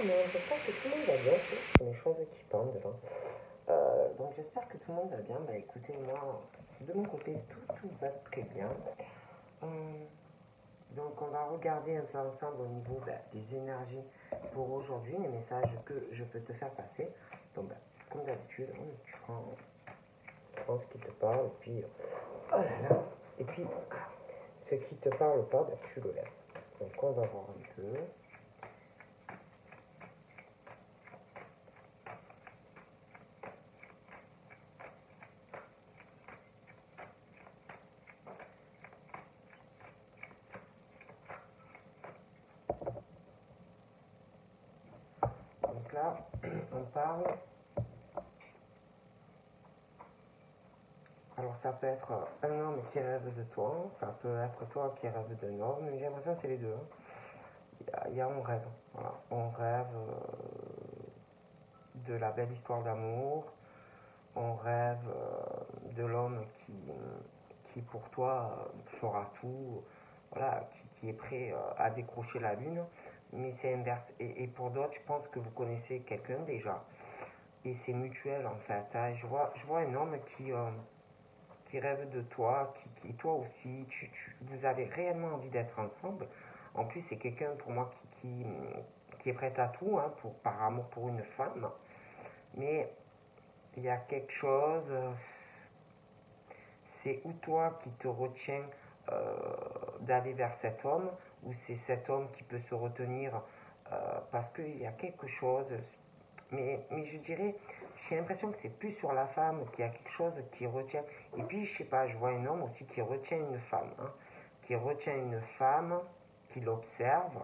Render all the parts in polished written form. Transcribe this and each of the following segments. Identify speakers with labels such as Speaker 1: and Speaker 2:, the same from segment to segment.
Speaker 1: Mais j'espère que tout le monde va bien. C'est mes choses qui pendent devant. Donc j'espère que tout le monde va bien. Bah écoutez, moi, de mon côté, tout va très bien. Donc on va regarder un peu ensemble au niveau des énergies pour aujourd'hui, les messages que je peux te faire passer. Donc comme d'habitude, tu prends ce qui te parle, et puis, oh là là, et puis ce qui te parle pas, tu le laisses. Donc on va voir un peu. Donc là, on parle. Alors ça peut être un homme qui rêve de toi, ça peut être toi qui rêves d'un homme, mais j'ai l'impression que c'est les deux. Il y a on rêve, voilà. On rêve de la belle histoire d'amour, on rêve de l'homme qui pour toi fera tout, voilà, qui est prêt à décrocher la lune, mais c'est inverse. Et pour d'autres, je pense que vous connaissez quelqu'un déjà, et c'est mutuel en fait. Hein. Je vois un homme qui rêve de toi, qui toi aussi, vous avez réellement envie d'être ensemble. En plus, c'est quelqu'un pour moi qui est prêt à tout, hein, par amour pour une femme. Mais il y a quelque chose, c'est ou toi qui te retiens d'aller vers cet homme, ou c'est cet homme qui peut se retenir parce qu'il y a quelque chose. Mais je dirais, j'ai l'impression que c'est plus sur la femme qu'il y a quelque chose qui retient. Et puis, je sais pas, je vois un homme aussi qui retient une femme, hein, qui retient une femme, qui l'observe,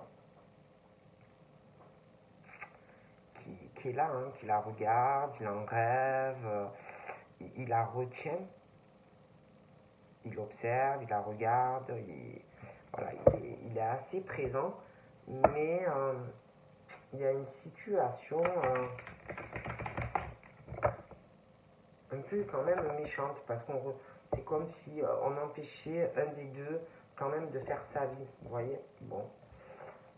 Speaker 1: qui est là, hein, qui la regarde, il en rêve, il la retient, il l'observe, il la regarde, voilà, il est assez présent, mais il y a une situation un peu quand même méchante parce qu'on c'est comme si on empêchait un des deux quand même de faire sa vie, vous voyez. Bon.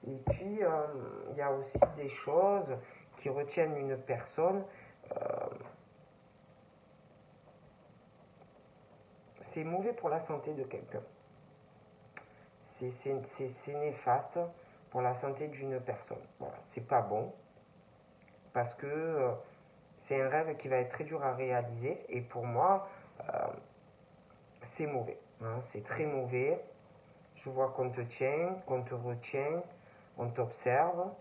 Speaker 1: Et puis il y a aussi des choses qui retiennent une personne. C'est mauvais pour la santé de quelqu'un. C'est néfaste pour la santé d'une personne. Voilà, c'est pas bon parce que c'est un rêve qui va être très dur à réaliser et pour moi c'est mauvais. Hein, c'est très mauvais. Je vois qu'on te tient, qu'on te retient, on t'observe.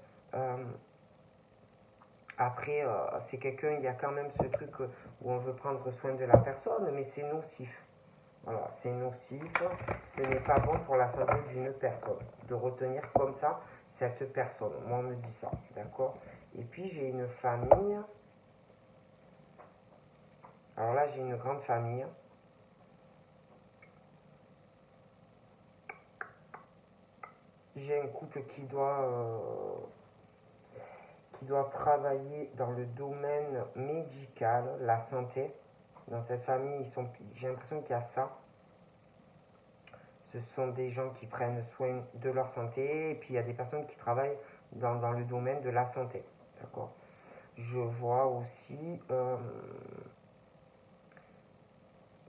Speaker 1: Après, c'est quelqu'un, il y a quand même ce truc où on veut prendre soin de la personne, mais c'est nocif. Voilà, c'est nocif. Ce n'est pas bon pour la santé d'une personne de retenir comme ça cette personne. Moi, on me dit ça, d'accord. Et puis, j'ai une famille. Alors là, j'ai une grande famille. J'ai un couple qui doit travailler dans le domaine médical, la santé. Dans cette famille, j'ai l'impression qu'il y a ça. Ce sont des gens qui prennent soin de leur santé et puis il y a des personnes qui travaillent dans le domaine de la santé. D'accord. Je vois aussi,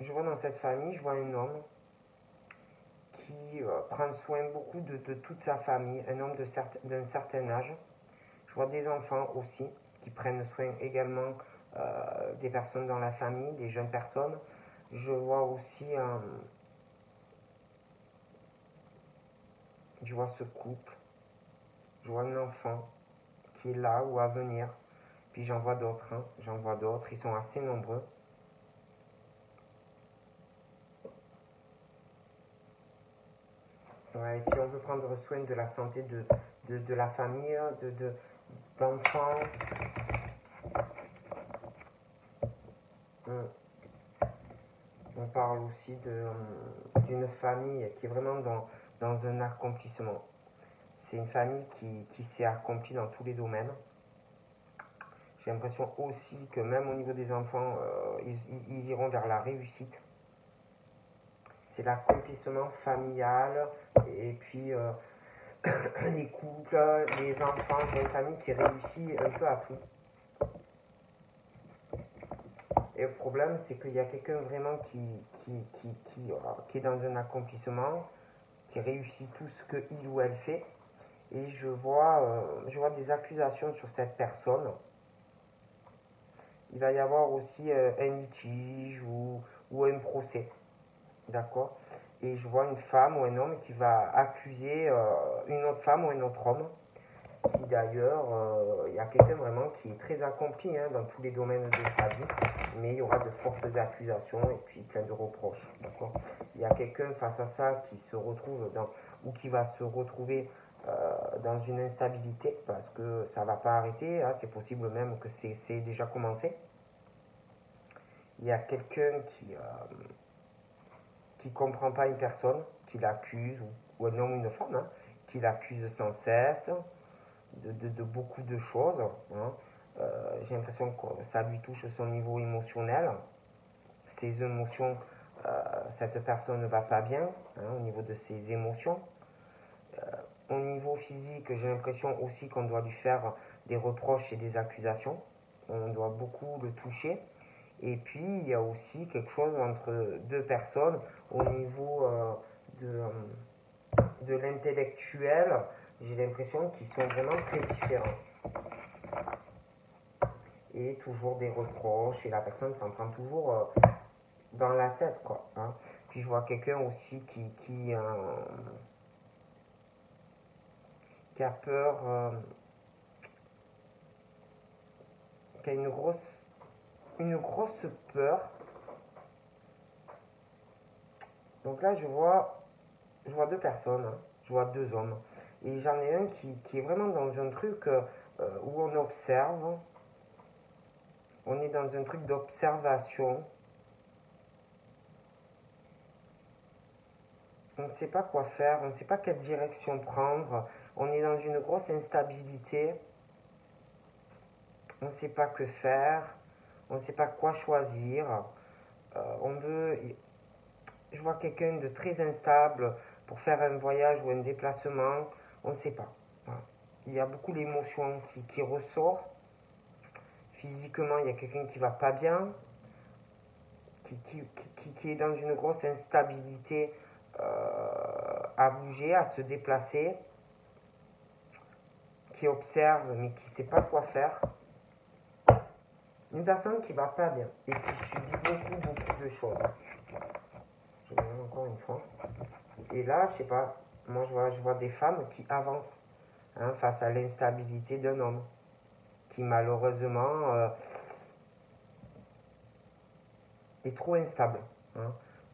Speaker 1: je vois dans cette famille, je vois un homme qui prend soin beaucoup de toute sa famille, un homme d'un certain âge. Je vois des enfants aussi qui prennent soin également des personnes dans la famille, des jeunes personnes. Je vois aussi, je vois ce couple, je vois un enfant qui est là ou à venir. Puis j'en vois d'autres, hein. J'en vois d'autres, ils sont assez nombreux. Ouais, et puis on veut prendre soin de la santé de la famille, d'enfants. On parle aussi d'une famille qui est vraiment dans un accomplissement. C'est une famille qui s'est accomplie dans tous les domaines. J'ai l'impression aussi que même au niveau des enfants, ils iront vers la réussite. C'est l'accomplissement familial et puis les couples, les enfants, j'ai une famille qui réussit un peu à tout. Et le problème, c'est qu'il y a quelqu'un vraiment qui est dans un accomplissement, qui réussit tout ce qu'il ou elle fait. Et je vois des accusations sur cette personne. Il va y avoir aussi un litige ou un procès. D'accord? Et je vois une femme ou un homme qui va accuser une autre femme ou un autre homme. Qui d'ailleurs, il y a quelqu'un vraiment qui est très accompli dans tous les domaines de sa vie, mais il y aura de fortes accusations et puis plein de reproches. D'accord? Il y a quelqu'un face à ça qui se retrouve ou qui va se retrouver dans une instabilité parce que ça ne va pas arrêter. Hein, c'est possible même que c'est déjà commencé. Il y a quelqu'un qui comprend pas une personne, qui l'accuse, ou un homme ou une femme, qui l'accuse sans cesse de beaucoup de choses. J'ai l'impression que ça lui touche son niveau émotionnel. Ses émotions, cette personne ne va pas bien au niveau de ses émotions. Au niveau physique, j'ai l'impression aussi qu'on doit lui faire des reproches et des accusations. On doit beaucoup le toucher. Et puis, il y a aussi quelque chose entre deux personnes au niveau de l'intellectuel. J'ai l'impression qu'ils sont vraiment très différents. Et toujours des reproches, et la personne s'en prend toujours dans la tête, quoi. Puis je vois quelqu'un aussi qui a peur, qui a une grosse peur. Donc là, je vois deux personnes, je vois deux hommes. Et j'en ai un qui est vraiment dans un truc où on observe. On est dans un truc d'observation. On ne sait pas quoi faire, on ne sait pas quelle direction prendre. On est dans une grosse instabilité. On ne sait pas que faire. On ne sait pas quoi choisir. Je vois quelqu'un de très instable pour faire un voyage ou un déplacement. On ne sait pas. Voilà. Il y a beaucoup d'émotions qui ressort. Physiquement, il y a quelqu'un qui va pas bien, qui est dans une grosse instabilité à bouger, à se déplacer, qui observe mais qui ne sait pas quoi faire. Une personne qui va pas bien et qui subit beaucoup de choses. Je vais encore une fois. Et là, je sais pas, moi je vois des femmes qui avancent face à l'instabilité d'un homme qui malheureusement est trop instable.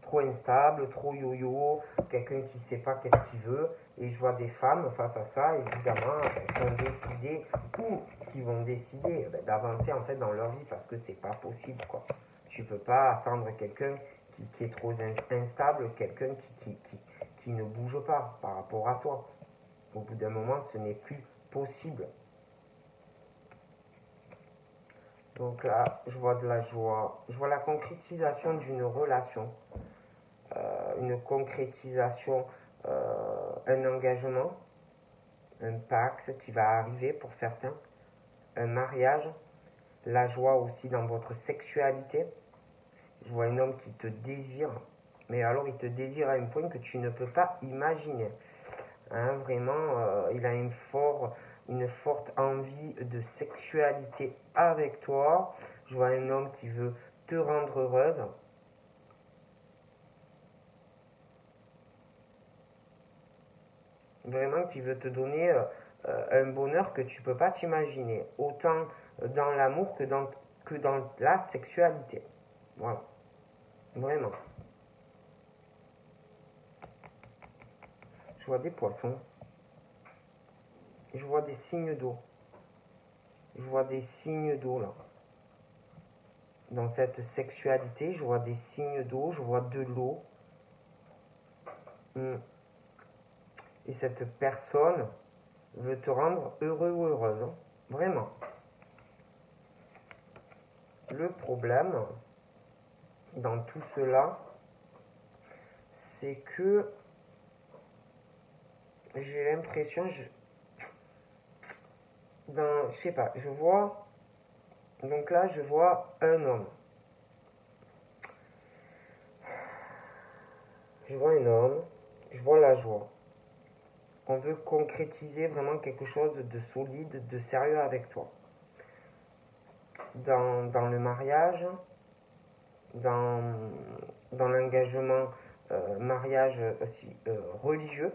Speaker 1: Trop instable, trop yo-yo, quelqu'un qui ne sait pas qu'est-ce qu'il veut. Et je vois des femmes face à ça, évidemment, qui ont décidé ou qui vont décider d'avancer en fait dans leur vie parce que c'est pas possible, quoi. Tu peux pas attendre quelqu'un qui est trop instable, quelqu'un qui ne bouge pas par rapport à toi. Au bout d'un moment, ce n'est plus possible. Donc là, je vois de la joie, je vois la concrétisation d'une relation, une concrétisation, un engagement, un pacte qui va arriver pour certains, un mariage, la joie aussi dans votre sexualité. Je vois un homme qui te désire, mais alors il te désire à un point que tu ne peux pas imaginer. Vraiment, il a une forte envie de sexualité avec toi. Je vois un homme qui veut te rendre heureuse. Vraiment qui veut te donner un bonheur que tu ne peux pas t'imaginer. Autant dans l'amour que dans la sexualité. Voilà. Vraiment. Je vois des poissons. Je vois des signes d'eau. Je vois des signes d'eau là. Dans cette sexualité, je vois des signes d'eau, je vois de l'eau. Et cette personne veut te rendre heureux ou heureuse. Vraiment. Le problème dans tout cela, c'est que j'ai l'impression, je sais pas, je vois, donc là, je vois un homme. Je vois un homme, je vois la joie. On veut concrétiser vraiment quelque chose de solide, de sérieux avec toi. Dans le mariage, dans, dans l'engagement mariage aussi religieux,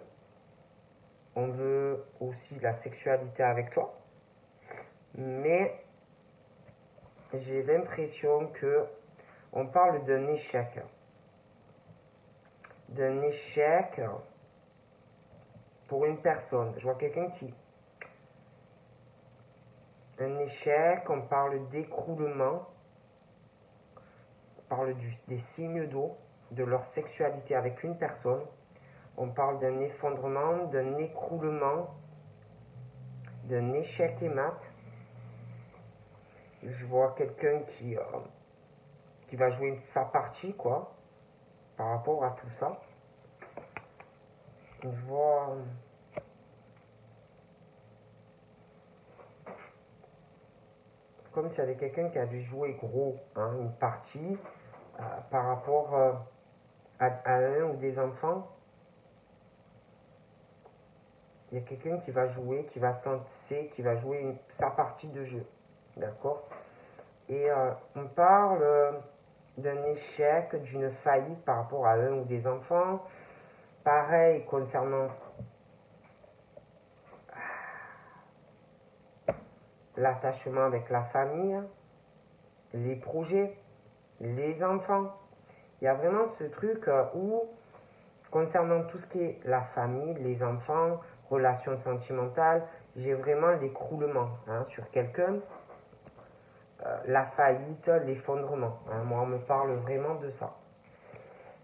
Speaker 1: on veut aussi la sexualité avec toi, mais j'ai l'impression que on parle d'un échec pour une personne. Je vois quelqu'un qui un échec, on parle d'écroulement, on parle des signes d'eau, de leur sexualité avec une personne, on parle d'un effondrement, d'un écroulement, d'un échec et mat. Je vois quelqu'un qui va jouer sa partie, quoi, par rapport à tout ça. Je vois comme s'il y avait quelqu'un qui avait joué gros, hein, une partie par rapport à un ou des enfants. Il y a quelqu'un qui va jouer, qui va se lancer, qui va jouer sa partie de jeu. D'accord? Et on parle d'un échec, d'une faillite par rapport à un ou des enfants. Pareil concernant l'attachement avec la famille, les projets, les enfants. Il y a vraiment ce truc où, concernant tout ce qui est la famille, les enfants, relations sentimentales, j'ai vraiment l'écroulement sur quelqu'un, la faillite, l'effondrement. Moi, on me parle vraiment de ça.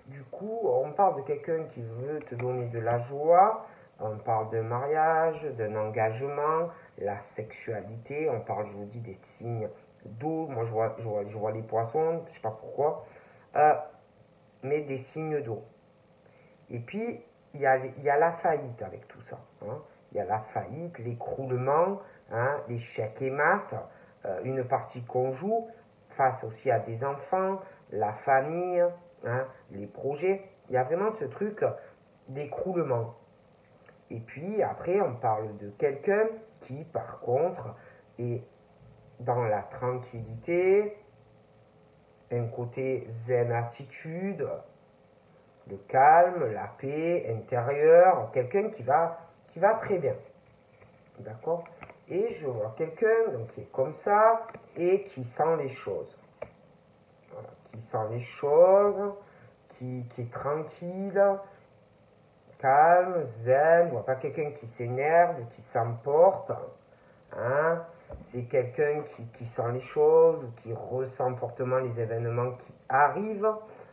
Speaker 1: Du coup, on parle de quelqu'un qui veut te donner de la joie, on parle de mariage, d'un engagement, la sexualité, on parle, je vous dis, des signes d'eau, moi je vois les poissons, je sais pas pourquoi, mais des signes d'eau. Et puis, il y a la faillite avec tout ça. Il y a la faillite, l'écroulement, l'échec et mat, une partie qu'on joue, face aussi à des enfants, la famille, les projets. Il y a vraiment ce truc d'écroulement. Et puis après, on parle de quelqu'un qui, par contre, est dans la tranquillité, un côté zen attitude, le calme, la paix intérieure, quelqu'un qui va très bien. D'accord? Et je vois quelqu'un qui est comme ça et qui sent les choses. Voilà, qui sent les choses, qui est tranquille, calme, zen. Je vois pas quelqu'un qui s'énerve, qui s'emporte. C'est quelqu'un qui sent les choses, qui ressent fortement les événements qui arrivent.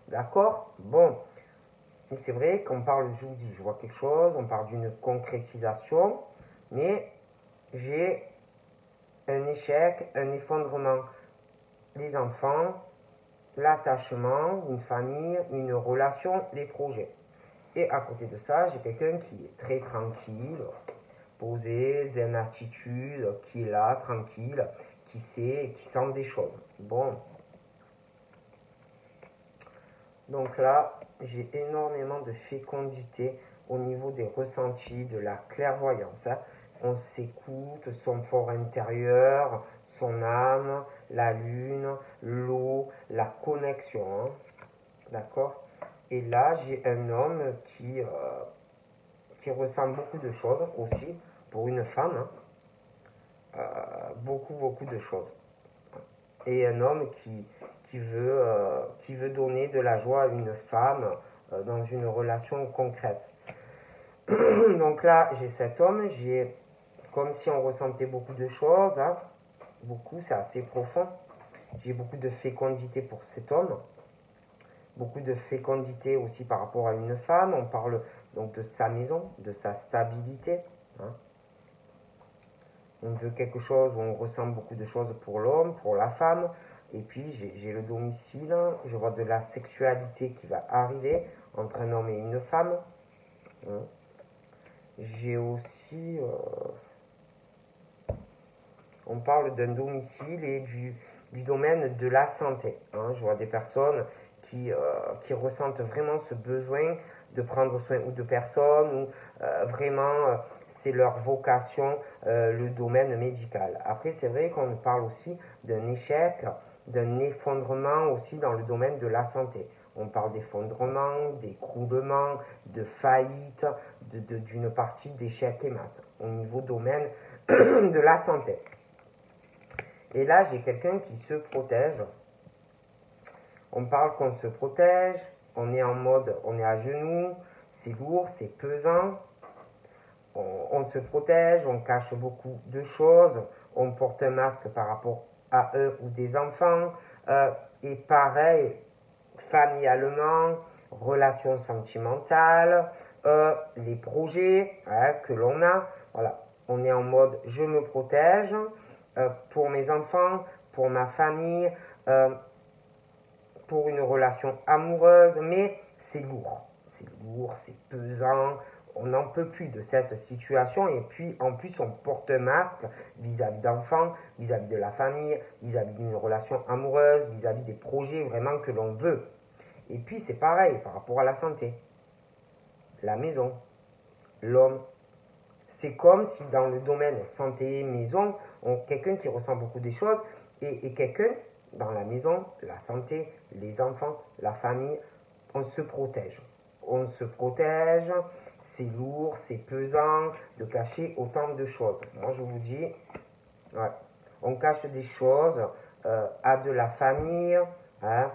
Speaker 1: D'accord? Bon. Et c'est vrai qu'on parle, je vous dis, je vois quelque chose, on parle d'une concrétisation, mais j'ai un échec, un effondrement. Les enfants, l'attachement, une famille, une relation, les projets. Et à côté de ça, j'ai quelqu'un qui est très tranquille, posé, zen attitude, qui est là, tranquille, qui sait, qui sent des choses. Bon. Donc là, j'ai énormément de fécondité au niveau des ressentis, de la clairvoyance. On s'écoute, son fort intérieur, son âme, la lune, l'eau, la connexion. D'accord? Et là, j'ai un homme qui ressent beaucoup de choses aussi, pour une femme. Beaucoup de choses. Et un homme qui veut donner de la joie à une femme dans une relation concrète. Donc là, j'ai cet homme, j'ai comme si on ressentait beaucoup de choses, beaucoup, c'est assez profond. J'ai beaucoup de fécondité pour cet homme, beaucoup de fécondité aussi par rapport à une femme. On parle donc de sa maison, de sa stabilité. On veut quelque chose où on ressent beaucoup de choses pour l'homme, pour la femme. Et puis j'ai le domicile, je vois de la sexualité qui va arriver entre un homme et une femme. j'ai aussi... on parle d'un domicile et du domaine de la santé. Hein. Je vois des personnes qui ressentent vraiment ce besoin de prendre soin ou de personnes, ou vraiment c'est leur vocation, le domaine médical. Après, c'est vrai qu'on parle aussi d'un échec, d'un effondrement aussi dans le domaine de la santé. On parle d'effondrement, d'écroulement, de faillite, d'une partie d'échec et mat au niveau domaine de la santé. Et là, j'ai quelqu'un qui se protège. On parle qu'on se protège, on est en mode, on est à genoux, c'est lourd, c'est pesant. On se protège, on cache beaucoup de choses, on porte un masque par rapport à eux ou des enfants. Et pareil, familialement, relations sentimentales, les projets que l'on a. Voilà, on est en mode je me protège pour mes enfants, pour ma famille, pour une relation amoureuse, mais c'est lourd, c'est pesant, on n'en peut plus de cette situation et puis en plus on porte un masque vis-à-vis d'enfants, vis-à-vis de la famille, vis-à-vis d'une relation amoureuse, vis-à-vis des projets vraiment que l'on veut. Et puis c'est pareil par rapport à la santé, la maison, l'homme. C'est comme si dans le domaine santé, maison, quelqu'un qui ressent beaucoup des choses et quelqu'un dans la maison, la santé, les enfants, la famille, on se protège. On se protège, c'est lourd, c'est pesant de cacher autant de choses. Moi je vous dis, ouais, on cache des choses à de la famille, hein,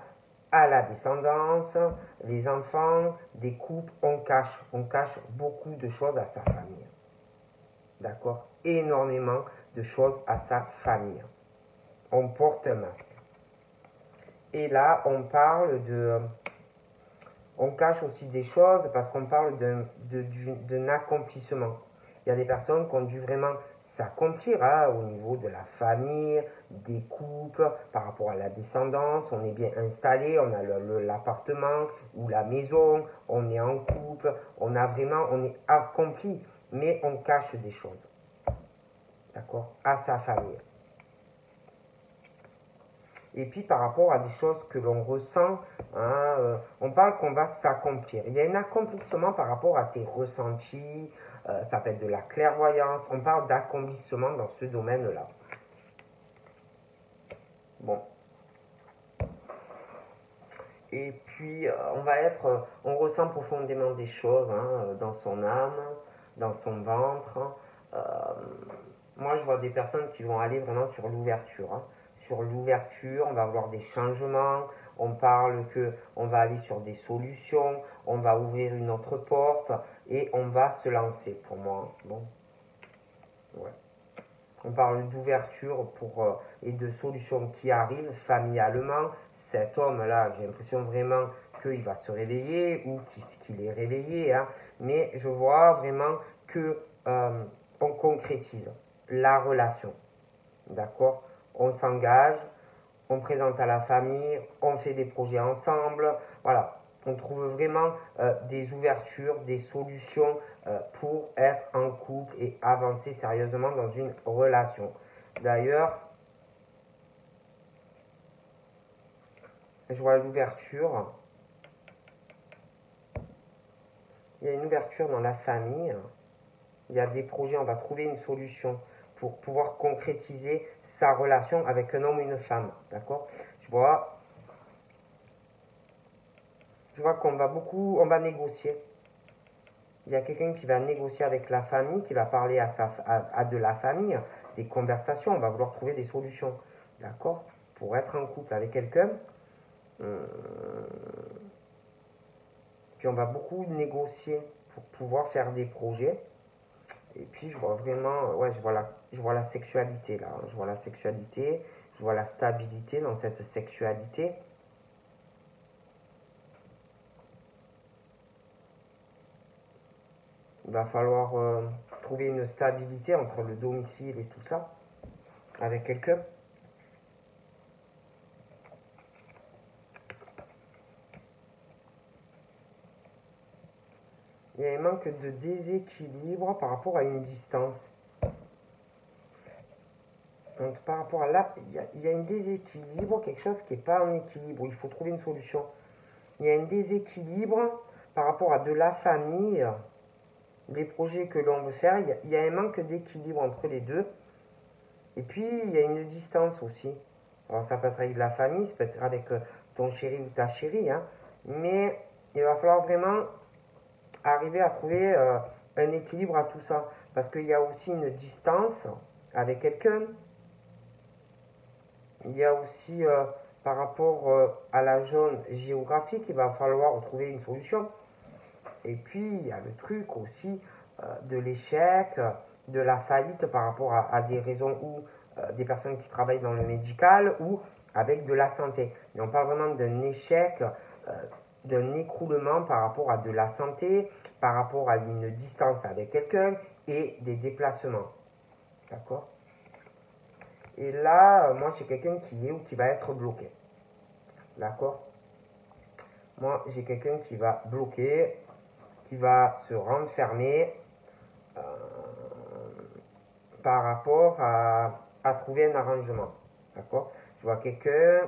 Speaker 1: à la descendance, les enfants, des couples, on cache beaucoup de choses à sa famille. D'accord? Énormément de choses à sa famille. On porte un masque. Et là, on parle de... On cache aussi des choses parce qu'on parle d'un accomplissement. Il y a des personnes qui ont dû vraiment s'accomplir au niveau de la famille, des couples, par rapport à la descendance. On est bien installé, on a l'appartement ou la maison, on est en couple, on est accompli, mais on cache des choses. D'accord? À sa famille. Et puis par rapport à des choses que l'on ressent, hein, on parle qu'on va s'accomplir. Il y a un accomplissement par rapport à tes ressentis, ça peut être de la clairvoyance, on parle d'accomplissement dans ce domaine-là. Bon. Et puis on ressent profondément des choses dans son âme, dans son ventre. Euh, Moi je vois des personnes qui vont aller vraiment sur l'ouverture. Sur l'ouverture, on va avoir des changements, on parle que on va aller sur des solutions, on va ouvrir une autre porte et on va se lancer pour moi. Bon. Ouais. On parle d'ouverture et de solutions qui arrivent familialement. Cet homme-là, j'ai l'impression vraiment qu'il va se réveiller ou qu'il est réveillé, hein. Mais je vois vraiment que on concrétise la relation. D'accord? On s'engage, on présente à la famille, on fait des projets ensemble. Voilà, on trouve vraiment des ouvertures, des solutions pour être en couple et avancer sérieusement dans une relation. D'ailleurs, je vois l'ouverture. Il y a une ouverture dans la famille. Il y a des projets, on va trouver une solution pour pouvoir concrétiser sa relation avec un homme ou une femme. D'accord? Je vois on va négocier. Il y a quelqu'un qui va négocier avec la famille, qui va parler à de la famille, des conversations, on va vouloir trouver des solutions. D'accord? Pour être en couple avec quelqu'un. Puis on va beaucoup négocier pour pouvoir faire des projets. Et puis je vois vraiment, ouais, je vois la sexualité là. Je vois la sexualité, je vois la stabilité dans cette sexualité. Il va falloir trouver une stabilité entre le domicile et tout ça, avec quelqu'un. Il y a manque de déséquilibre par rapport à une distance. Donc par rapport à là, il y a un déséquilibre, quelque chose qui n'est pas en équilibre. Il faut trouver une solution. Il y a un déséquilibre par rapport à de la famille, des projets que l'on veut faire. Il y a un manque d'équilibre entre les deux. Et puis, il y a une distance aussi. Alors, ça peut être avec de la famille, ça peut être avec ton chéri ou ta chérie. Hein. Mais il va falloir vraiment arriver à trouver un équilibre à tout ça. Parce qu'il y a aussi une distance avec quelqu'un. Il y a aussi, par rapport à la zone géographique, il va falloir trouver une solution. Et puis, il y a le truc aussi de l'échec, de la faillite par rapport à des raisons où des personnes qui travaillent dans le médical ou avec de la santé. Mais on parle vraiment d'un échec, d'un écroulement par rapport à de la santé, par rapport à une distance avec quelqu'un et des déplacements. D'accord ? Et là, moi, j'ai quelqu'un qui est ou qui va être bloqué. D'accord ? Moi, j'ai quelqu'un qui va bloquer, qui va se renfermer par rapport à trouver un arrangement. D'accord ? Je vois quelqu'un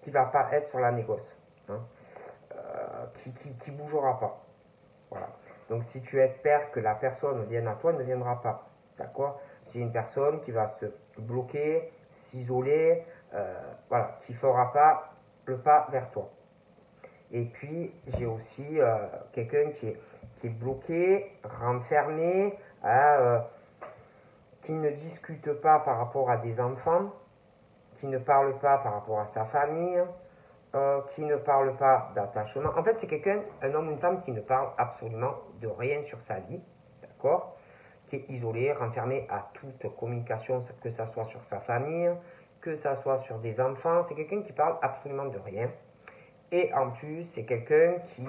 Speaker 1: qui va pas être sur la négoce, hein, qui bougera pas. Voilà. Donc si tu espères que la personne vienne à toi, elle ne viendra pas. D'accord ? C'est une personne qui va se bloquer, s'isoler, voilà, qui ne fera pas le pas vers toi. Et puis j'ai aussi quelqu'un qui est bloqué, renfermé, qui ne discute pas par rapport à des enfants, qui ne parle pas par rapport à sa famille, qui ne parle pas d'attachement. En fait, c'est quelqu'un, un homme ou une femme qui ne parle absolument de rien sur sa vie, d'accord ? Qui est isolé, renfermé à toute communication, que ça soit sur sa famille, que ça soit sur des enfants. C'est quelqu'un qui parle absolument de rien. Et en plus, c'est quelqu'un qui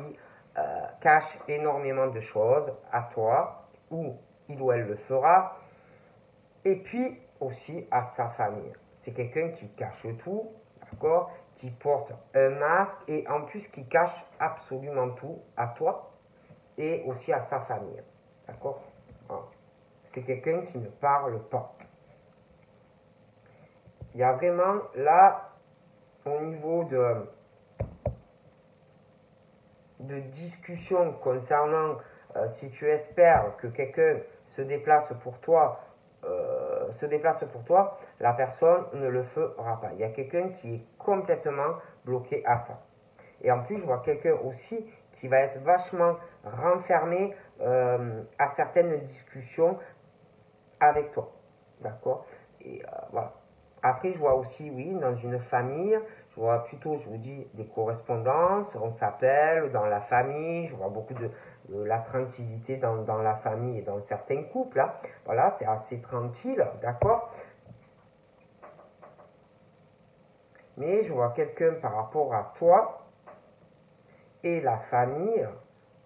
Speaker 1: cache énormément de choses à toi, ou il ou elle le fera, et puis aussi à sa famille. C'est quelqu'un qui cache tout, d'accord ? Qui porte un masque et en plus qui cache absolument tout à toi et aussi à sa famille. D'accord ? Voilà. C'est quelqu'un qui ne parle pas. Il y a vraiment là, au niveau de discussion concernant si tu espères que quelqu'un se déplace pour toi, la personne ne le fera pas. Il y a quelqu'un qui est complètement bloqué à ça. Et en plus, je vois quelqu'un aussi qui va être vachement renfermé à certaines discussions avec toi. D'accord ? Et voilà. Après, je vois aussi, oui, dans une famille, je vois plutôt, je vous dis, des correspondances, on s'appelle dans la famille, je vois beaucoup de la tranquillité dans la famille et dans certains couples. Là. Voilà, c'est assez tranquille, d'accord ? Mais je vois quelqu'un par rapport à toi et la famille,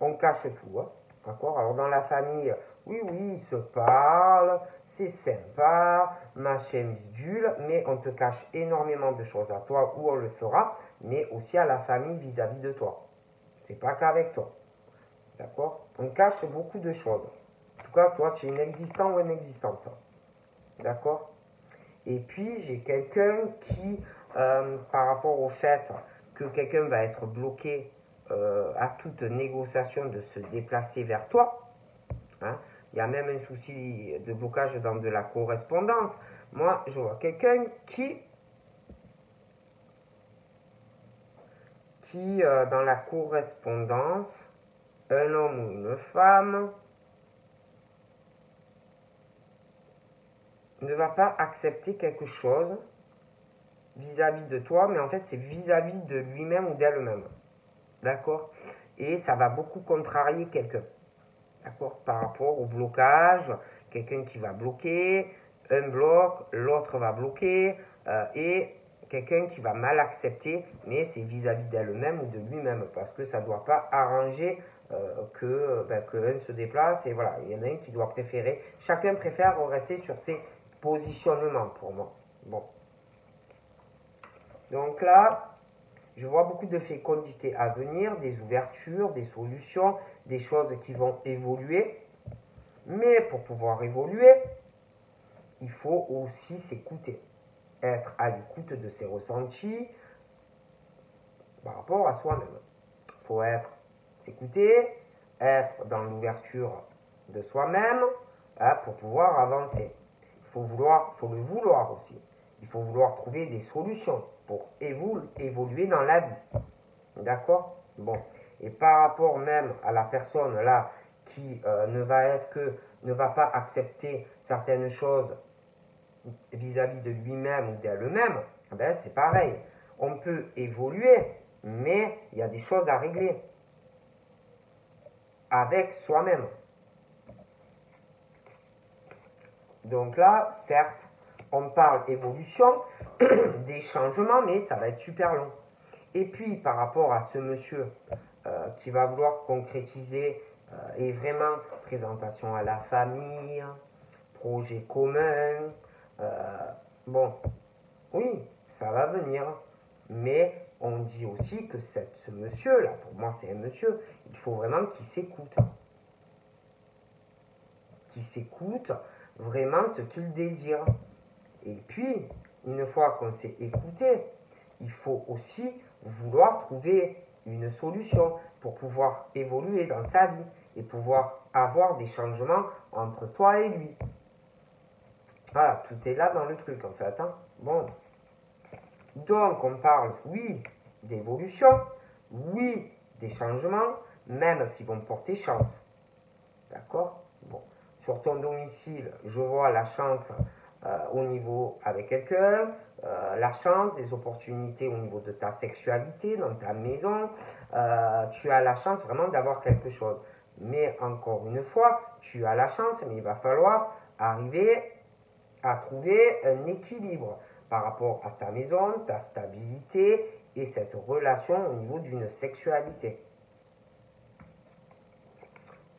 Speaker 1: on cache tout, hein, d'accord ? Alors dans la famille, oui, ils se parlent, c'est sympa, machin bidule, mais on te cache énormément de choses à toi, ou on le fera, mais aussi à la famille vis-à-vis de toi. C'est pas qu'avec toi, d'accord ? On cache beaucoup de choses. En tout cas, toi, tu es inexistant ou inexistante, d'accord ? Et puis, j'ai quelqu'un qui, par rapport au fait que quelqu'un va être bloqué à toute négociation de se déplacer vers toi, hein, il y a même un souci de blocage dans de la correspondance. Moi, je vois quelqu'un qui dans la correspondance, un homme ou une femme, ne va pas accepter quelque chose vis-à-vis de toi, mais en fait, c'est vis-à-vis de lui-même ou d'elle-même. D'accord ? Et ça va beaucoup contrarier quelqu'un. D'accord ? Par rapport au blocage, quelqu'un qui va bloquer, un bloc, l'autre va bloquer, et quelqu'un qui va mal accepter, mais c'est vis-à-vis d'elle-même ou de lui-même, parce que ça ne doit pas arranger qu'un se déplace, et voilà, il y en a un qui doit préférer, chacun préfère rester sur ses positionnements pour moi. Bon. Donc là, je vois beaucoup de fécondité à venir, des ouvertures, des solutions, des choses qui vont évoluer. Mais pour pouvoir évoluer, il faut aussi s'écouter, être à l'écoute de ses ressentis par rapport à soi-même. Il faut s'écouter, être dans l'ouverture de soi-même pour pouvoir avancer. Faut le vouloir aussi. Il faut vouloir trouver des solutions pour évoluer dans la vie. D'accord? Bon. Et par rapport même à la personne là qui ne va pas accepter certaines choses vis-à-vis de lui-même ou d'elle-même, ben c'est pareil. On peut évoluer, mais il y a des choses à régler avec soi-même. Donc là, certes, on parle évolution, des changements, mais ça va être super long. Et puis, par rapport à ce monsieur qui va vouloir concrétiser et vraiment présentation à la famille, projet commun, bon, oui, ça va venir, mais on dit aussi que ce monsieur-là, pour moi c'est un monsieur, il faut vraiment qu'il s'écoute vraiment ce qu'il désire. Et puis, une fois qu'on s'est écouté, il faut aussi vouloir trouver une solution pour pouvoir évoluer dans sa vie et pouvoir avoir des changements entre toi et lui. Voilà, tout est là dans le truc en fait. Hein. Bon. Donc, on parle, oui, d'évolution, oui, des changements, même qui vont porter chance. D'accord? Bon. Sur ton domicile, je vois la chance au niveau avec quelqu'un, la chance, des opportunités au niveau de ta sexualité, dans ta maison. Tu as la chance vraiment d'avoir quelque chose. Mais encore une fois, tu as la chance, mais il va falloir arriver à trouver un équilibre par rapport à ta maison, ta stabilité et cette relation au niveau d'une sexualité.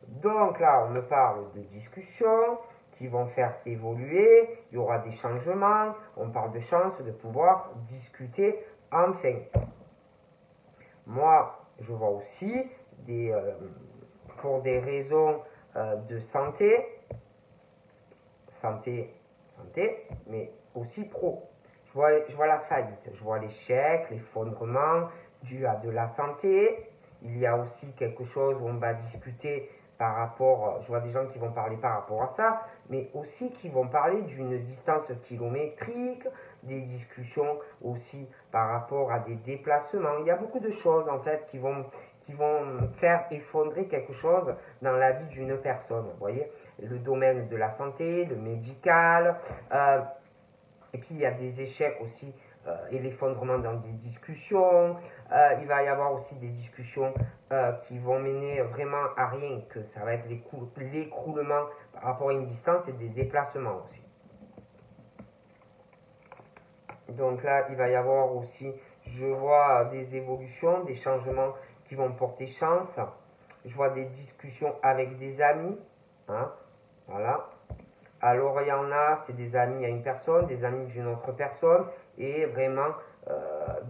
Speaker 1: Donc là, on me parle de discussions qui vont faire évoluer, il y aura des changements, on parle de chance de pouvoir discuter enfin. Moi, je vois aussi pour des raisons de santé, mais aussi pro. Je vois la faillite, je vois l'échec, l'effondrement dû à de la santé. Il y a aussi quelque chose où on va discuter par rapport, je vois des gens qui vont parler par rapport à ça, mais aussi qui vont parler d'une distance kilométrique, des discussions aussi par rapport à des déplacements. Il y a beaucoup de choses en fait qui vont faire effondrer quelque chose dans la vie d'une personne, vous voyez, le domaine de la santé, le médical, et puis il y a des échecs aussi et l'effondrement dans des discussions. Il va y avoir aussi des discussions qui vont mener vraiment à rien, que ça va être l'écroulement par rapport à une distance et des déplacements aussi. Donc là, il va y avoir aussi, je vois des évolutions, des changements qui vont porter chance. Je vois des discussions avec des amis. Hein, voilà. Alors il y en a, c'est des amis à une personne, des amis d'une autre personne, et vraiment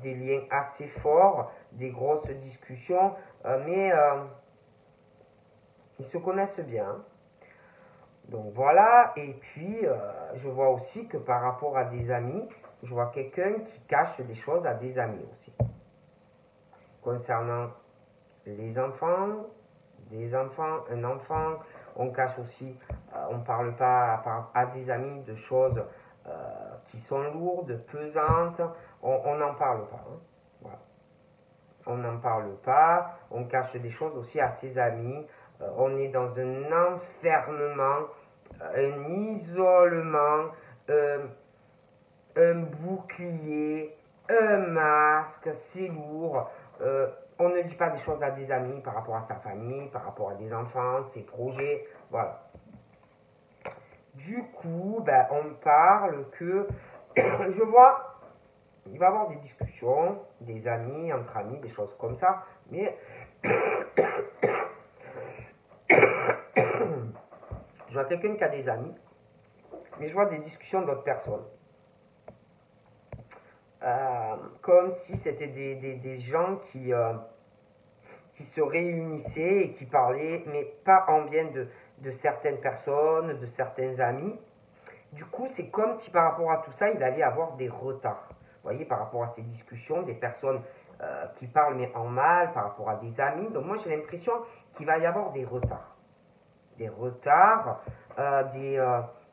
Speaker 1: des liens assez forts, des grosses discussions, mais ils se connaissent bien. Donc voilà, et puis je vois aussi que par rapport à des amis, je vois quelqu'un qui cache des choses à des amis aussi. Concernant les enfants, un enfant, on cache aussi, on ne parle pas à des amis de choses qui sont lourdes, pesantes, on n'en parle pas. Hein. Voilà. On n'en parle pas, on cache des choses aussi à ses amis, on est dans un enfermement, un isolement, un bouclier, un masque, c'est lourd. On ne dit pas des choses à des amis par rapport à sa famille, par rapport à des enfants, ses projets, voilà. Du coup, ben, on parle que, je vois, il va y avoir des discussions, des amis, entre amis, des choses comme ça, mais je vois quelqu'un qui a des amis, mais je vois des discussions d'autres personnes. comme si c'était des gens qui se réunissaient et qui parlaient, mais pas en bien de certaines personnes, de certains amis. Du coup, c'est comme si par rapport à tout ça, il allait avoir des retards. Vous voyez, par rapport à ces discussions, des personnes qui parlent mais en mal, par rapport à des amis. Donc moi, j'ai l'impression qu'il va y avoir des retards. Des retards,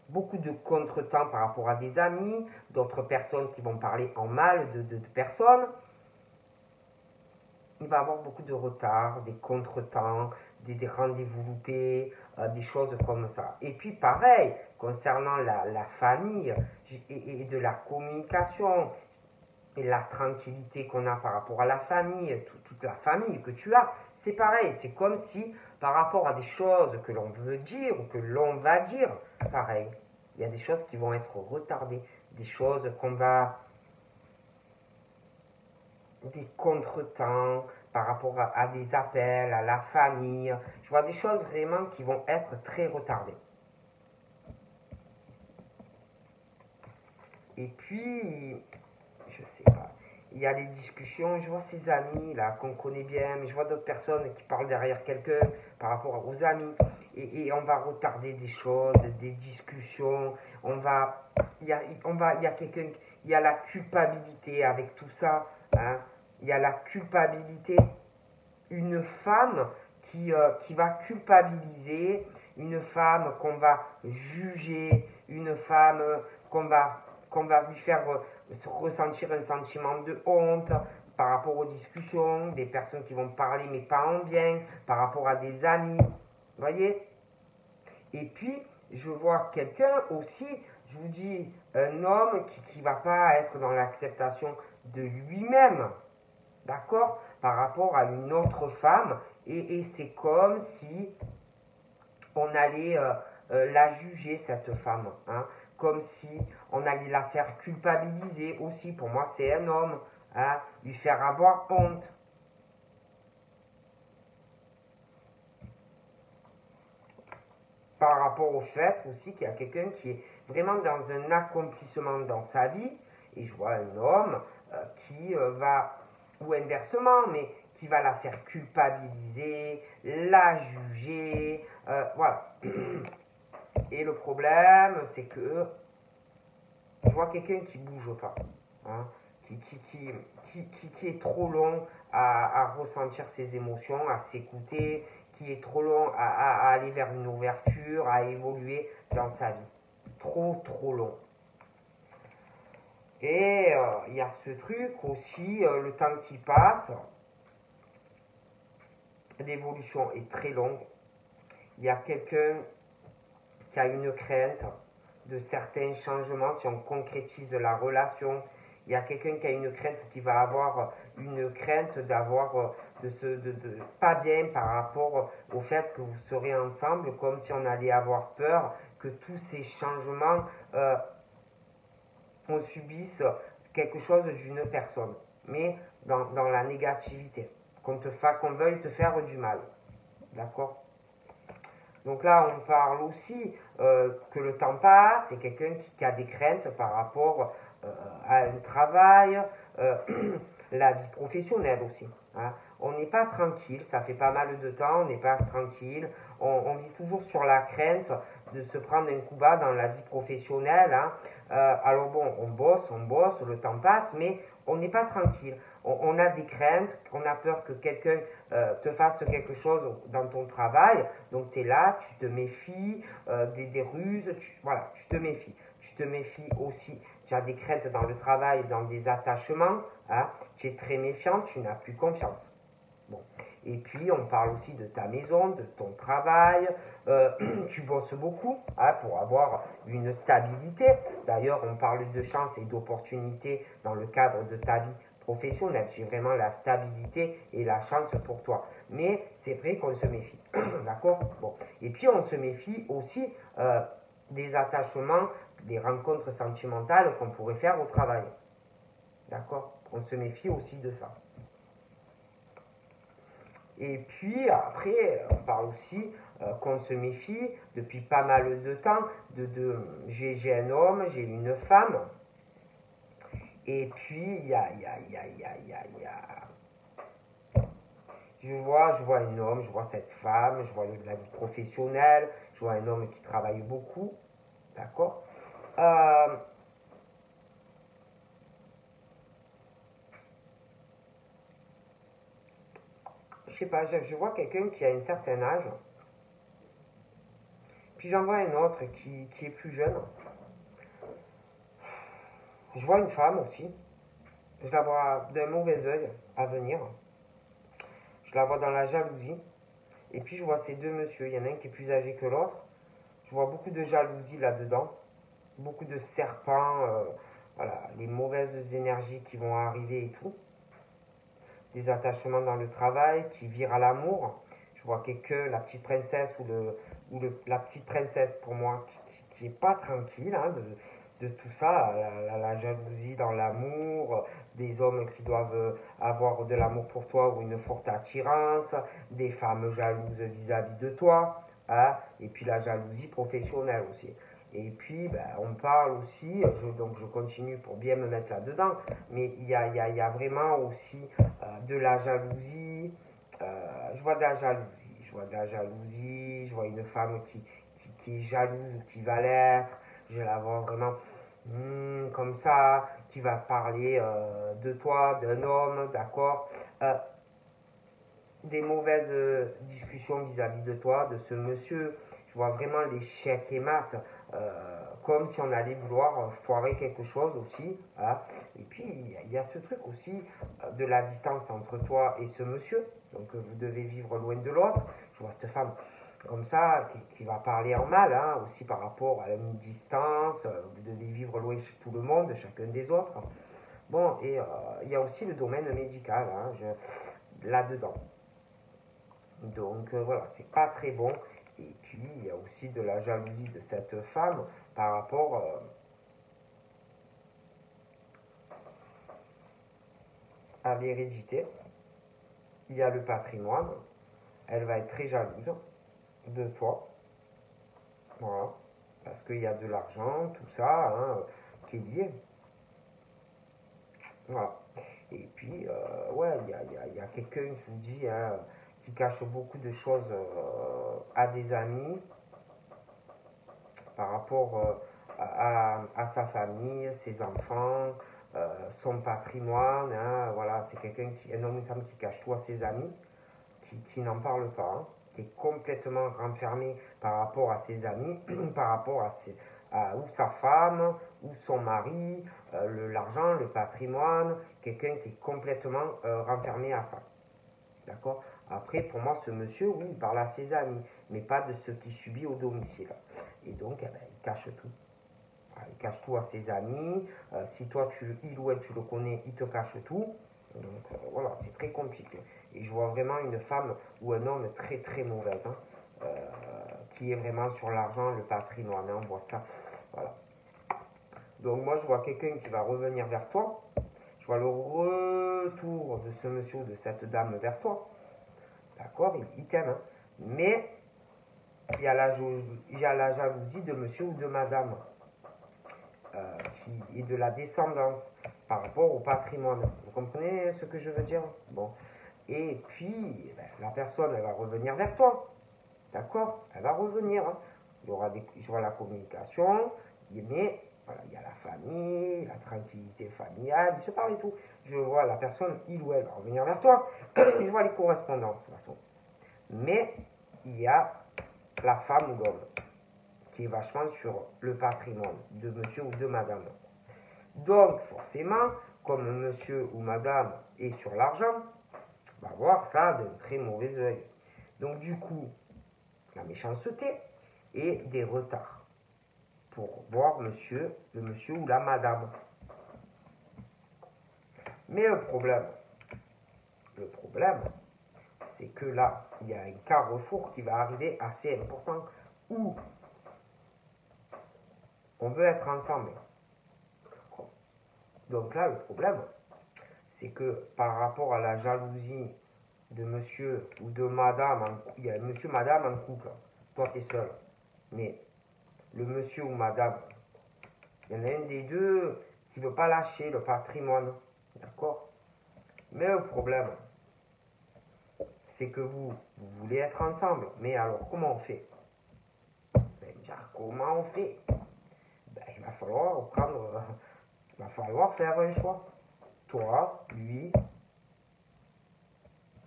Speaker 1: beaucoup de contretemps par rapport à des amis, d'autres personnes qui vont parler en mal de personnes. Il va y avoir beaucoup de retards, des contretemps, des rendez-vous loupés, des choses comme ça. Et puis pareil, concernant la famille et de la communication et la tranquillité qu'on a par rapport à la famille, toute la famille que tu as, c'est pareil. C'est comme si par rapport à des choses que l'on veut dire ou que l'on va dire, pareil, il y a des choses qui vont être retardées, des choses qu'on va des contretemps par rapport à des appels, à la famille. Je vois des choses vraiment qui vont être très retardées. Et puis, je sais pas, il y a les discussions, je vois ces amis là qu'on connaît bien, mais je vois d'autres personnes qui parlent derrière quelqu'un par rapport aux amis. Et on va retarder des choses, des discussions. Il y a quelqu'un, il y a la culpabilité avec tout ça. Hein. Il y a la culpabilité, une femme qui va culpabiliser, une femme qu'on va juger, une femme qu'on va lui faire ressentir un sentiment de honte par rapport aux discussions, des personnes qui vont parler mais pas en bien, par rapport à des amis, vous voyez. Et puis, je vois quelqu'un aussi, je vous dis, un homme qui ne va pas être dans l'acceptation de lui-même, d'accord, par rapport à une autre femme, et c'est comme si on allait la juger, cette femme, hein, comme si on allait la faire culpabiliser aussi, pour moi c'est un homme, hein, lui faire avoir honte. Par rapport au fait aussi qu'il y a quelqu'un qui est vraiment dans un accomplissement dans sa vie, et je vois un homme qui va, ou inversement, mais qui va la faire culpabiliser, la juger, voilà. Et le problème, c'est que je vois quelqu'un qui bouge pas, hein, qui est trop long à ressentir ses émotions, à s'écouter, qui est trop long à aller vers une ouverture, à évoluer dans sa vie. Trop long. Et il y a ce truc aussi, le temps qui passe, l'évolution est très longue. Il y a quelqu'un qui a une crainte de certains changements si on concrétise la relation. Il y a quelqu'un qui a une crainte, qui va avoir une crainte d'avoir de pas bien par rapport au fait que vous serez ensemble, comme si on allait avoir peur que tous ces changements on subisse quelque chose d'une personne, mais dans la négativité, qu'on veuille te faire du mal. D'accord? Donc là, on parle aussi que le temps passe, c'est quelqu'un qui a des craintes par rapport à un travail, la vie professionnelle aussi. Hein. On n'est pas tranquille, ça fait pas mal de temps, on n'est pas tranquille, on vit toujours sur la crainte de se prendre un coup bas dans la vie professionnelle. Hein. Alors bon, on bosse, le temps passe, mais on n'est pas tranquille. On a des craintes, on a peur que quelqu'un te fasse quelque chose dans ton travail, donc tu es là, tu te méfies, des ruses, voilà, tu te méfies. Tu te méfies aussi, tu as des craintes dans le travail, dans des attachements, hein, tu es très méfiant, tu n'as plus confiance. Bon. Et puis on parle aussi de ta maison, de ton travail, tu bosses beaucoup hein, pour avoir une stabilité. D'ailleurs on parle de chance et d'opportunité dans le cadre de ta vie professionnelle. J'ai vraiment la stabilité et la chance pour toi. Mais c'est vrai qu'on se méfie. D'accord. Bon. Et puis on se méfie aussi des attachements, des rencontres sentimentales qu'on pourrait faire au travail. D'accord. On se méfie aussi de ça. Et puis après, on parle aussi qu'on se méfie depuis pas mal de temps j'ai un homme, j'ai une femme, Et puis, je vois un homme, je vois cette femme, je vois la vie professionnelle, je vois un homme qui travaille beaucoup, d'accord. Je sais pas, je vois quelqu'un qui a un certain âge, puis j'en vois un autre qui est plus jeune. Je vois une femme aussi, je la vois d'un mauvais œil à venir, je la vois dans la jalousie, et puis je vois ces deux messieurs, il y en a un qui est plus âgé que l'autre, je vois beaucoup de jalousie là-dedans, beaucoup de serpents, voilà, les mauvaises énergies qui vont arriver et tout, des attachements dans le travail qui virent à l'amour. Je vois quelqu'un, la petite princesse la petite princesse pour moi qui est pas tranquille hein, de tout ça, la jalousie dans l'amour, des hommes qui doivent avoir de l'amour pour toi ou une forte attirance, des femmes jalouses vis-à-vis de toi, hein, et puis la jalousie professionnelle aussi. Et puis, ben, on parle aussi, donc je continue pour bien me mettre là-dedans, mais il y a vraiment aussi de la jalousie, je vois de la jalousie, je vois une femme qui est jalouse ou qui va l'être, je la vois vraiment comme ça, qui va parler de toi, d'un homme, d'accord, des mauvaises discussions vis-à-vis de toi, de ce monsieur. Je vois vraiment les chèques et maths, comme si on allait vouloir foirer quelque chose aussi. Hein. Et puis, il y a ce truc aussi de la distance entre toi et ce monsieur. Donc, vous devez vivre loin de l'autre. Je vois cette femme comme ça, qui va parler en mal, hein, aussi par rapport à une distance. Vous devez vivre loin de tout le monde, chacun des autres. Bon, et il y a aussi le domaine médical hein, là-dedans. Donc voilà, c'est pas très bon. Et puis il y a aussi de la jalousie de cette femme par rapport à l'hérédité. Il y a le patrimoine. Elle va être très jalouse de toi. Voilà. Parce qu'il y a de l'argent, tout ça, hein, qui est lié. Voilà. Et puis, ouais, il y a quelqu'un qui vous dit, hein, qui cache beaucoup de choses à des amis par rapport à sa famille, ses enfants, son patrimoine. Hein, voilà, c'est quelqu'un un homme ou une femme qui cache tout à ses amis, qui n'en parle pas, hein, qui est complètement renfermé par rapport à ses amis, par rapport ou sa femme, ou son mari, l'argent, le patrimoine, quelqu'un qui est complètement renfermé à ça. D'accord. Après, pour moi, ce monsieur, oui, il parle à ses amis, mais pas de ce qu'il subit au domicile. Et donc, eh ben, il cache tout. Il cache tout à ses amis. Si toi, il ou elle, tu le connais, il te cache tout. Donc, voilà, c'est très compliqué. Et je vois vraiment une femme ou un homme très, très mauvaise, hein, qui est vraiment sur l'argent, le patrimoine. Hein, on voit ça. Voilà. Donc, moi, je vois quelqu'un qui va revenir vers toi. Je vois le retour de ce monsieur ou de cette dame vers toi. D'accord, il t'aime. Hein. Mais il y a la jalousie de monsieur ou de madame qui est de la descendance par rapport au patrimoine. Vous comprenez ce que je veux dire? Bon. Et puis, ben, la personne, elle va revenir vers toi. D'accord? Elle va revenir. Hein. Il y aura je vois la communication, mais voilà, il y a la famille, la tranquillité familiale, il se parle et tout. Je vois la personne, il ou elle va revenir vers toi. Je vois les correspondances, de toute façon. Mais il y a la femme ou l'homme qui est vachement sur le patrimoine de monsieur ou de madame. Donc, forcément, comme monsieur ou madame est sur l'argent, va voir ça d'un très mauvais oeil. Donc, du coup, la méchanceté et des retards pour voir le monsieur ou la madame. Mais le problème, c'est que là, il y a un carrefour qui va arriver assez important où on veut être ensemble. Donc là, le problème, c'est que par rapport à la jalousie de monsieur ou de madame, il y a monsieur, madame en couple, toi tu es seul, mais le monsieur ou madame, il y en a un des deux qui ne veut pas lâcher le patrimoine. D'accord? Mais le problème, c'est que vous voulez être ensemble. Mais alors, comment on fait? Ben, déjà, comment on fait? Ben, il va falloir faire un choix. Toi, lui,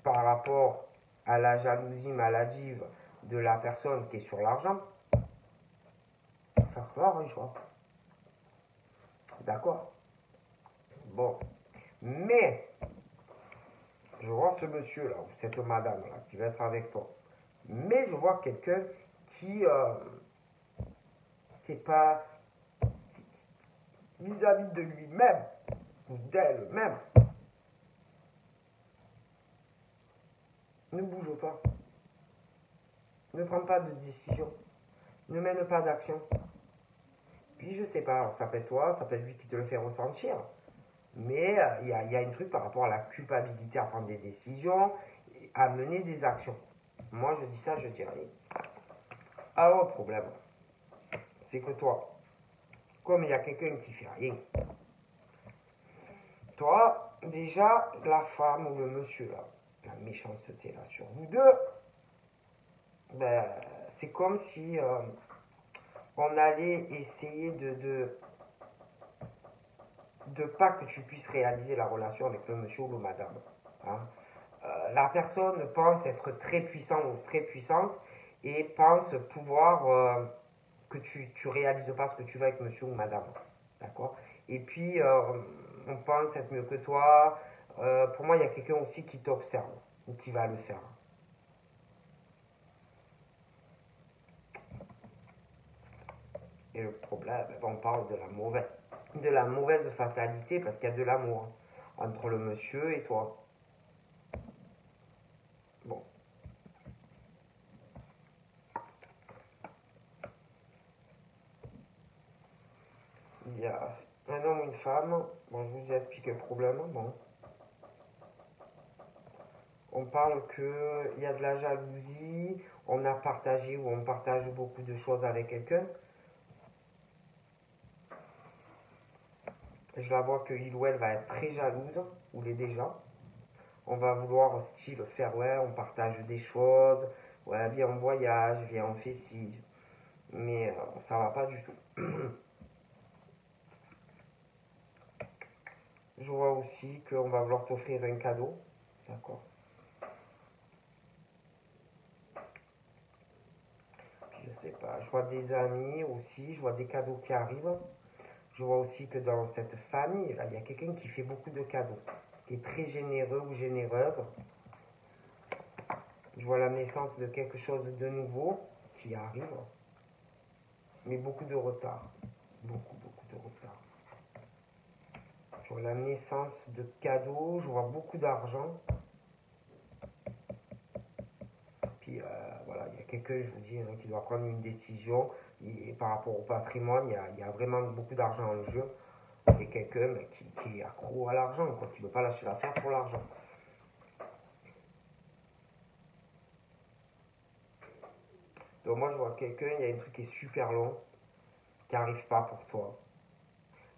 Speaker 1: par rapport à la jalousie maladive de la personne qui est sur l'argent, il va falloir un choix. D'accord? Bon. Mais, je vois ce monsieur-là, ou cette madame-là, qui va être avec toi. Mais je vois quelqu'un qui n'est pas vis-à-vis de lui-même, ou d'elle-même. Ne bouge pas. Ne prends pas de décision. Ne mène pas d'action. Puis je sais pas, ça peut être toi, ça peut être lui qui te le fait ressentir. Mais il y a un truc par rapport à la culpabilité à prendre des décisions, à mener des actions. Moi je dis ça, je dis rien. Alors le problème, c'est que toi, comme il y a quelqu'un qui fait rien, toi, déjà, la femme ou le monsieur là, la méchanceté là sur vous deux, ben, c'est comme si on allait essayer de pas que tu puisses réaliser la relation avec le monsieur ou le madame. Hein. La personne pense être très puissant ou très puissante et pense pouvoir que tu réalises pas ce que tu veux avec monsieur ou madame. D'accord? Et puis, on pense être mieux que toi. Pour moi, il y a quelqu'un aussi qui t'observe ou qui va le faire. Et le problème, on parle de la mauvaise fatalité parce qu'il y a de l'amour entre le monsieur et toi. Bon. Il y a un homme ou une femme. Bon, je vous ai expliqué le problème. Bon. On parle qu'il y a de la jalousie, on a partagé ou on partage beaucoup de choses avec quelqu'un. Je la vois que il ou elle va être très jalouse, ou l'est déjà. On va vouloir style faire, ouais, on partage des choses, ouais, viens on voyage, viens on fait ci. Mais ça va pas du tout. Je vois aussi qu'on va vouloir t'offrir un cadeau. D'accord. Je sais pas. Je vois des amis aussi, je vois des cadeaux qui arrivent. Je vois aussi que dans cette famille, là, il y a quelqu'un qui fait beaucoup de cadeaux, qui est très généreux ou généreuse. Je vois la naissance de quelque chose de nouveau qui arrive, mais beaucoup de retard. Beaucoup de retard. Je vois la naissance de cadeaux, je vois beaucoup d'argent. Puis voilà, il y a quelqu'un, je vous dis, hein, qui doit prendre une décision. Et par rapport au patrimoine, il y a vraiment beaucoup d'argent en jeu. Et quelqu'un qui est accro à l'argent, qui ne veut pas lâcher l'affaire pour l'argent. Donc moi je vois quelqu'un, il y a un truc qui est super long, qui n'arrive pas pour toi.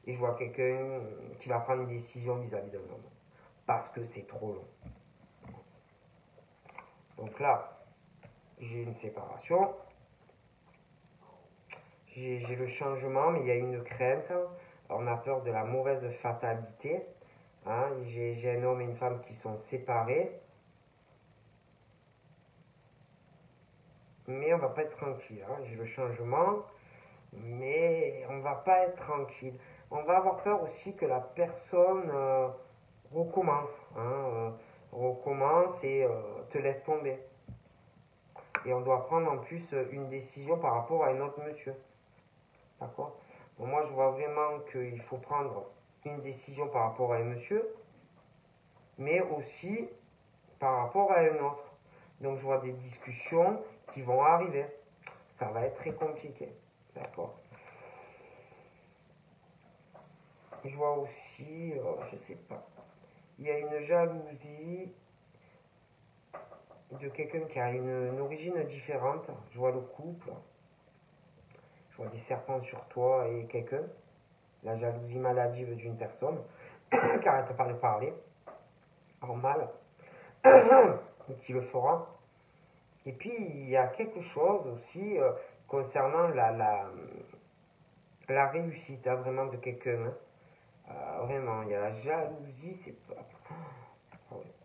Speaker 1: Et je vois quelqu'un qui va prendre une décision vis-à-vis d'un homme. Parce que c'est trop long. Donc là, j'ai une séparation. J'ai le changement, mais il y a une crainte. On a peur de la mauvaise fatalité. Hein, j'ai un homme et une femme qui sont séparés. Mais on va pas être tranquille. Hein. J'ai le changement, mais on va pas être tranquille. On va avoir peur aussi que la personne recommence. Hein, recommence et te laisse tomber. Et on doit prendre en plus une décision par rapport à un autre monsieur. D'accord? Bon, moi, je vois vraiment qu'il faut prendre une décision par rapport à un monsieur, mais aussi par rapport à un autre. Donc, je vois des discussions qui vont arriver. Ça va être très compliqué. D'accord? Je vois aussi, je sais pas, il y a une jalousie de quelqu'un qui a une origine différente. Je vois le couple, je vois des serpents sur toi et quelqu'un. la jalousie maladive d'une personne qui n'arrête pas de parler en mal, qui le fera. Et puis il y a quelque chose aussi concernant la réussite vraiment de quelqu'un. Hein. Vraiment, il y a la jalousie, c'est pas.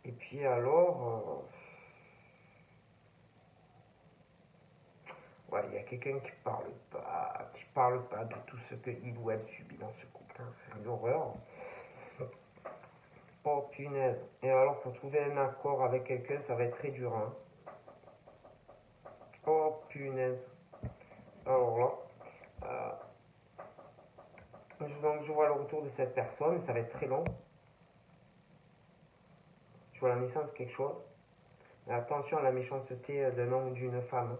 Speaker 1: Et puis alors, ouais, il y a quelqu'un qui parle pas de tout ce qu'il ou elle subit dans ce couple. Hein. C'est une horreur. Oh punaise. Et alors, pour trouver un accord avec quelqu'un, ça va être très dur. Hein. Oh punaise. Alors là, donc je vois le retour de cette personne, ça va être très long. Je vois la naissance de quelque chose. Mais attention à la méchanceté d'un homme ou d'une femme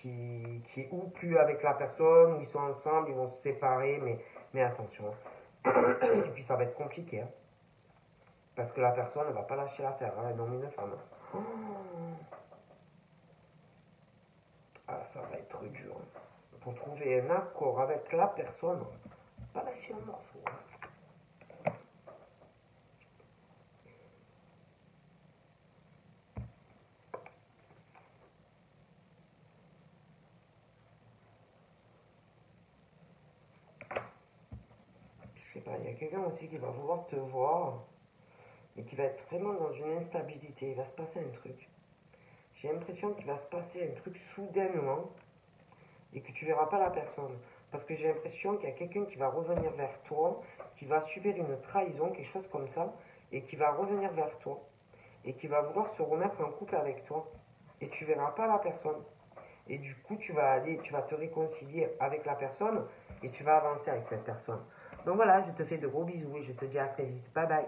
Speaker 1: qui est ou plus avec la personne, ou ils sont ensemble, ils vont se séparer, mais attention. Et puis ça va être compliqué. Hein. Parce que la personne ne va pas lâcher l'affaire, hein, un homme ou une femme. Oh. Ah, ça va être dur. Pour trouver un accord avec la personne, pas lâcher le morceau. Je sais pas, il y a quelqu'un aussi qui va vouloir te voir, mais qui va être vraiment dans une instabilité. Il va se passer un truc. J'ai l'impression qu'il va se passer un truc soudainement et que tu verras pas la personne. Parce que j'ai l'impression qu'il y a quelqu'un qui va revenir vers toi, qui va subir une trahison, quelque chose comme ça, et qui va revenir vers toi, et qui va vouloir se remettre en couple avec toi. Et tu verras pas la personne. Et du coup, tu vas te réconcilier avec la personne, et tu vas avancer avec cette personne. Donc voilà, je te fais de gros bisous, et je te dis à très vite. Bye bye.